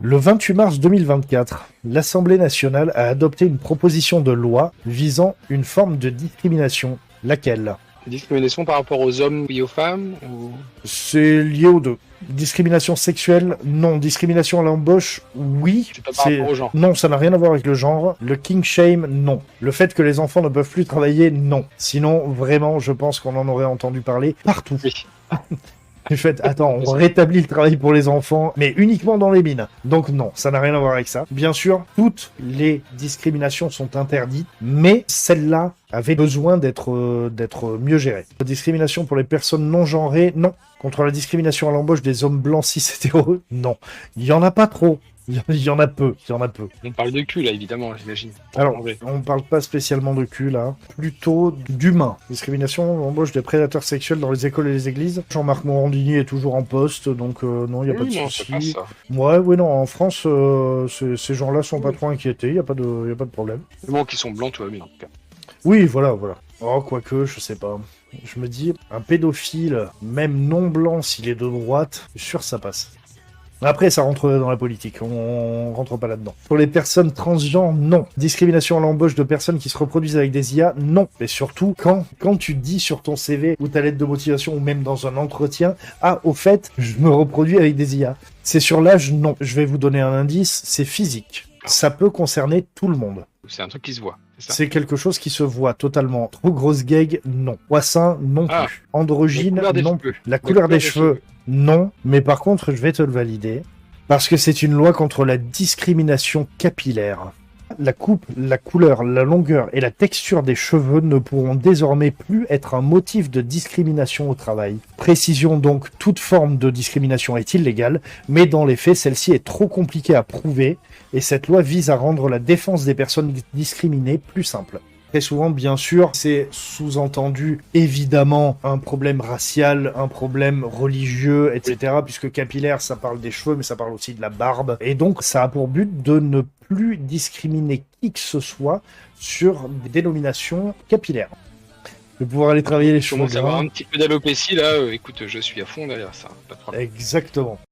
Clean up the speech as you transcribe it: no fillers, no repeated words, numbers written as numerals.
Le 28 mars 2024, l'Assemblée nationale a adopté une proposition de loi visant une forme de discrimination. Laquelle? Discrimination par rapport aux hommes et aux femmes ou... C'est lié aux deux. Discrimination sexuelle, non. Discrimination à l'embauche, oui. C'est pas par rapport au genre. Non, ça n'a rien à voir avec le genre. Le king shame, non. Le fait que les enfants ne peuvent plus travailler, non. Sinon, vraiment, je pense qu'on en aurait entendu parler partout. Oui. Du fait, attends, on rétablit le travail pour les enfants, mais uniquement dans les mines. Donc non, ça n'a rien à voir avec ça. Bien sûr, toutes les discriminations sont interdites, mais celle-là avait besoin d'être mieux gérée. La discrimination pour les personnes non genrées, non. Contre la discrimination à l'embauche des hommes blancs cis hétéros, non. Il y en a pas trop. Il y en a peu, On parle de cul là, évidemment, j'imagine. Alors, on parle pas spécialement de cul là, plutôt d'humain. Discrimination, l'embauche des prédateurs sexuels dans les écoles et les églises. Jean-Marc Morandini est toujours en poste, donc non, il n'y a pas de souci. Ouais, non, en France, ces gens-là sont pas trop inquiétés, il n'y a pas de problème. Le moment qu'ils sont blancs, tout va bien en tout cas. Oui, voilà. Oh, quoique, je sais pas. Je me dis, un pédophile, même non blanc, s'il est de droite, je suis sûr que ça passe. Après, ça rentre dans la politique, on rentre pas là-dedans. Pour les personnes transgenres, non. Discrimination à l'embauche de personnes qui se reproduisent avec des IA, non. Et surtout, quand tu dis sur ton CV ou ta lettre de motivation ou même dans un entretien, ah, au fait, je me reproduis avec des IA. C'est sur l'âge, non. Je vais vous donner un indice, c'est physique. Ça peut concerner tout le monde. C'est un truc qui se voit, c'est ça? C'est quelque chose qui se voit totalement. Trop grosse gag, non. Poissin, non plus. Androgyne, non plus. La couleur des cheveux, non. Mais par contre, je vais te le valider. Parce que c'est une loi contre la discrimination capillaire. La coupe, la couleur, la longueur et la texture des cheveux ne pourront désormais plus être un motif de discrimination au travail. Précision donc, toute forme de discrimination est illégale, mais dans les faits, celle-ci est trop compliquée à prouver, et cette loi vise à rendre la défense des personnes discriminées plus simple. Très souvent, bien sûr, c'est sous-entendu, évidemment, un problème racial, un problème religieux, etc. Puisque capillaire, ça parle des cheveux, mais ça parle aussi de la barbe. Et donc, ça a pour but de ne plus discriminer qui que ce soit sur des dénominations capillaires. De pouvoir aller travailler les cheveux. Je commence à avoir un petit peu d'alopécie, là. Écoute, je suis à fond derrière ça. Pas de problème. Exactement.